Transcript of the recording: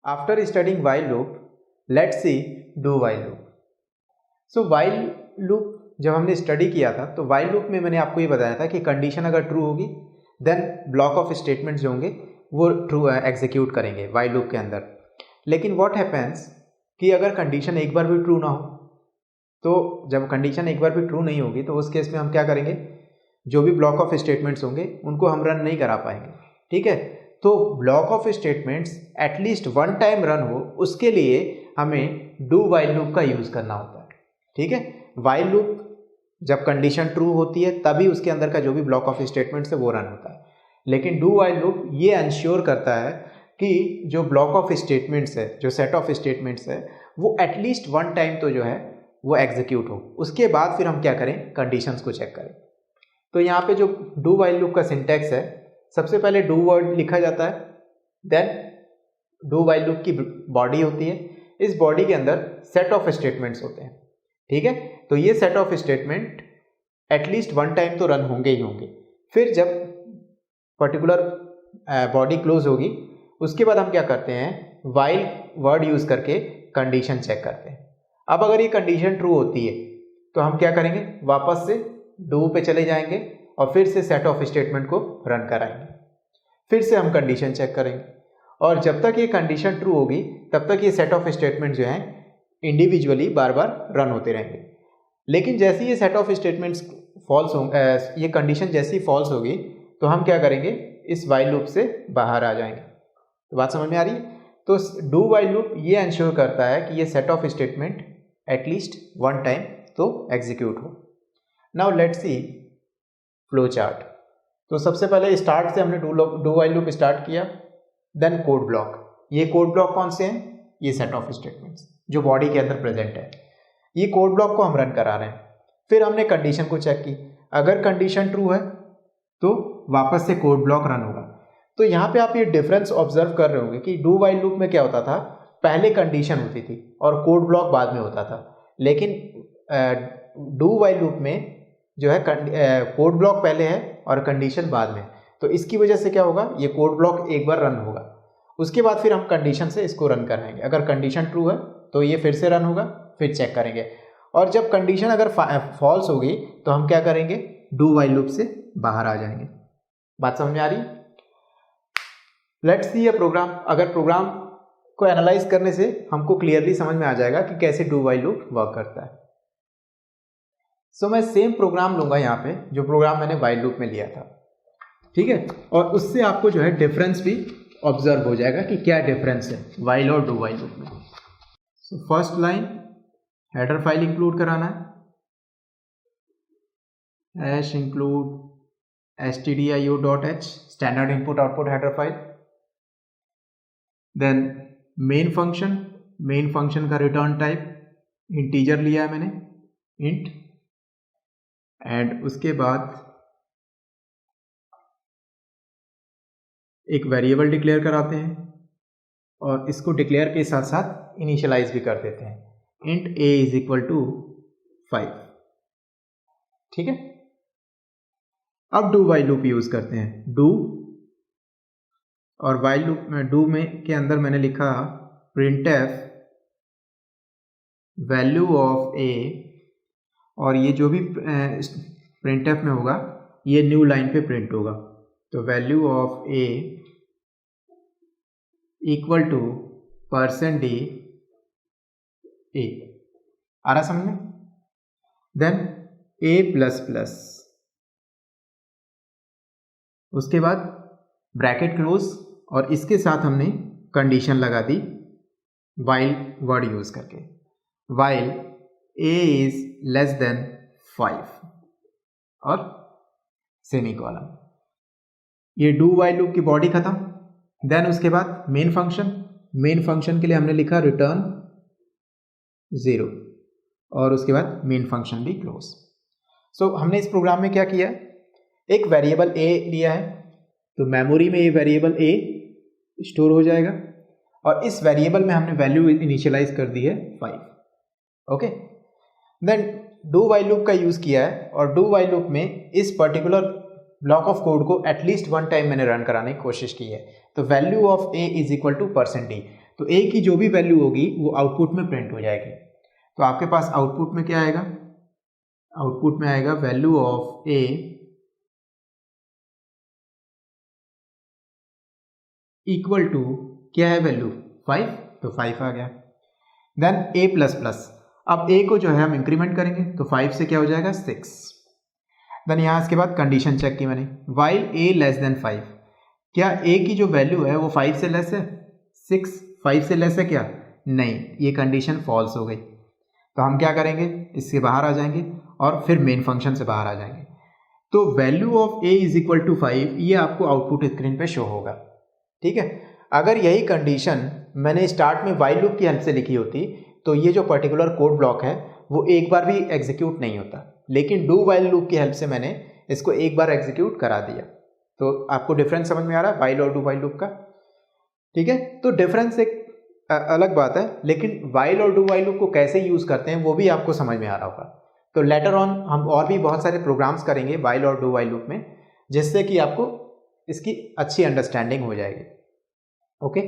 After studying while loop, let's see do while loop. So while loop जब हमने study किया था तो while loop में मैंने आपको ये बताया था कि कंडीशन अगर ट्रू होगी देन ब्लॉक ऑफ स्टेटमेंट्स जो होंगे वो ट्रू एग्जीक्यूट करेंगे while loop के अंदर. लेकिन व्हाट हैपेंस कि अगर कंडीशन एक बार भी ट्रू ना हो, तो जब कंडीशन एक बार भी ट्रू नहीं होगी तो उस केस में हम क्या करेंगे, जो भी ब्लॉक ऑफ स्टेटमेंट्स होंगे उनको हम रन नहीं करा पाएंगे. ठीक है, तो block of statements at least one time run हो उसके लिए हमें डू वाइल लूप का यूज़ करना होता है. ठीक है, वाइल लूप जब कंडीशन ट्रू होती है तभी उसके अंदर का जो भी ब्लॉक ऑफ स्टेटमेंट्स है वो रन होता है. लेकिन डू वाइल लूप ये इंश्योर करता है कि जो ब्लॉक ऑफ स्टेटमेंट्स है, जो सेट ऑफ स्टेटमेंट्स है, वो एटलीस्ट वन टाइम तो जो है वो एग्जीक्यूट हो. उसके बाद फिर हम क्या करें, कंडीशंस को चेक करें. तो यहाँ पे जो डू वाइल लूप का सिंटैक्स है, सबसे पहले डू वर्ड लिखा जाता है, देन डू वाइल लूप की बॉडी होती है. इस बॉडी के अंदर सेट ऑफ स्टेटमेंट्स होते हैं. ठीक है, तो ये set of statement at least one time तो रन होंगे ही होंगे. फिर जब पर्टिकुलर बॉडी क्लोज होगी उसके बाद हम क्या करते हैं, वाइल वर्ड यूज करके कंडीशन चेक करते हैं. अब अगर ये कंडीशन ट्रू होती है तो हम क्या करेंगे, वापस से डू पे चले जाएंगे और फिर से सेट ऑफ स्टेटमेंट को रन कराएंगे. फिर से हम कंडीशन चेक करेंगे और जब तक ये कंडीशन ट्रू होगी तब तक ये सेट ऑफ स्टेटमेंट जो हैं इंडिविजुअली बार बार रन होते रहेंगे. लेकिन जैसे ये सेट ऑफ स्टेटमेंट्स फॉल्स होंगे, ये कंडीशन जैसी फॉल्स होगी तो हम क्या करेंगे, इस वाइल लूप से बाहर आ जाएंगे. तो बात समझ में आ रही है. तो डू वाइल लूप ये इंश्योर करता है कि ये set of statement at least one time तो एग्जीक्यूट हो. Now let's see flow chart. तो सबसे पहले स्टार्ट से हमने डू वाइल लूप स्टार्ट किया, देन कोड ब्लॉक. ये कोड ब्लॉक कौन से हैं, ये सेट ऑफ स्टेटमेंट्स जो बॉडी के अंदर प्रेजेंट है. ये कोड ब्लॉक को हम रन करा रहे हैं. फिर हमने कंडीशन को चेक की, अगर कंडीशन ट्रू है तो वापस से कोड ब्लॉक रन होगा. तो यहाँ पे आप ये डिफरेंस ऑब्जर्व कर रहे होंगे कि डू वाइल लूप में क्या होता था, पहले कंडीशन होती थी और कोड ब्लॉक बाद में होता था. लेकिन डू वाइल लूप में जो है कोड ब्लॉक पहले है और कंडीशन बाद में. तो इसकी वजह से क्या होगा, ये कोड ब्लॉक एक बार रन होगा, उसके बाद फिर हम कंडीशन से इसको रन कराएंगे. अगर कंडीशन ट्रू है तो ये फिर से रन होगा, फिर चेक करेंगे. और जब कंडीशन अगर फॉल्स होगी तो हम क्या करेंगे, डू वाइल लूप से बाहर आ जाएंगे. बात समझ में आ रही. लेट्स सी ये प्रोग्राम. अगर प्रोग्राम को एनालाइज करने से हमको क्लियरली समझ में आ जाएगा कि कैसे डू वाइल लूप वर्क करता है. सो मैं सेम प्रोग्राम लूंगा यहाँ पे जो प्रोग्राम मैंने वाइल लूप में लिया था. ठीक है, और उससे आपको जो है डिफरेंस भी ऑब्जर्व हो जाएगा कि क्या डिफरेंस है वाइल और डू वाइल लूप में. So first line header file include कराना है, hash include stdio.h standard input output header file. Then main function का रिटर्न टाइप इंटीजर लिया है मैंने, इंट. एंड उसके बाद एक वेरिएबल डिक्लेयर कराते हैं और इसको डिक्लेयर के साथ साथ इनिशियलाइज भी कर देते हैं, int a is equal to 5. ठीक है, अब डू वाइल लूप यूज करते हैं. डू और वाइल लूप में डू में के अंदर मैंने लिखा printf वैल्यू ऑफ a, और ये जो भी printf में होगा ये न्यू लाइन पे प्रिंट होगा. तो value of a equal to %d a. आ रहा समझ में. देन a++, उसके बाद ब्रैकेट क्लोज और इसके साथ हमने कंडीशन लगा दी वाइल वर्ड यूज करके, while a is less than 5 और सेमीकोलन. ये डू वाइल लूप की बॉडी खत्म. देन उसके बाद मेन फंक्शन के लिए हमने लिखा रिटर्न 0 और उसके बाद मेन फंक्शन भी क्लोज. सो हमने इस प्रोग्राम में क्या किया, एक वेरिएबल a लिया है, तो मेमोरी में ये वेरिएबल a स्टोर हो जाएगा और इस वेरिएबल में हमने वैल्यू इनिशियलाइज कर दी है 5. Okay, then do while loop का यूज किया है और डू वाइल लूप में इस पर्टिकुलर ब्लॉक ऑफ कोड को एटलीस्ट वन टाइम मैंने रन कराने की कोशिश की है. तो value of a is equal to %d. तो ए की जो भी वैल्यू होगी वो आउटपुट में प्रिंट हो जाएगी। तो आपके पास आउटपुट में क्या आएगा, आउटपुट में आएगा value of A equal to क्या है वैल्यू 5, तो 5 आ गया। देन ए प्लस प्लस, अब ए को जो है हम इंक्रीमेंट करेंगे तो 5 से क्या हो जाएगा 6। देन यहाँ इसके बाद कंडीशन चेक की मैंने, वाइल ए लेस देन 5, क्या ए की जो वैल्यू है वो 5 से लेस है, 6 5 से लेस है क्या, नहीं, ये कंडीशन फॉल्स हो गई। तो हम क्या करेंगे, इससे बाहर आ जाएंगे और फिर मेन फंक्शन से बाहर आ जाएंगे। तो value of A is equal to 5 ये आपको आउटपुट स्क्रीन पे शो होगा। ठीक है, अगर यही कंडीशन मैंने स्टार्ट में वाइल लूप की हेल्प से लिखी होती तो ये जो पर्टिकुलर कोड ब्लॉक है वो एक बार भी एग्जीक्यूट नहीं होता, लेकिन डू वाइल लूप की हेल्प से मैंने इसको एक बार एग्जीक्यूट करा दिया। तो आपको डिफरेंस समझ में आ रहा है वाइल और डू वाइल लूप का। ठीक है, तो डिफरेंस एक अलग बात है, लेकिन वाइल और डू वाइल लूप को कैसे यूज करते हैं वो भी आपको समझ में आ रहा होगा। तो लेटर ऑन हम और भी बहुत सारे प्रोग्राम्स करेंगे वाइल और डू वाइल लूप में, जिससे कि आपको इसकी अच्छी अंडरस्टैंडिंग हो जाएगी। ओके।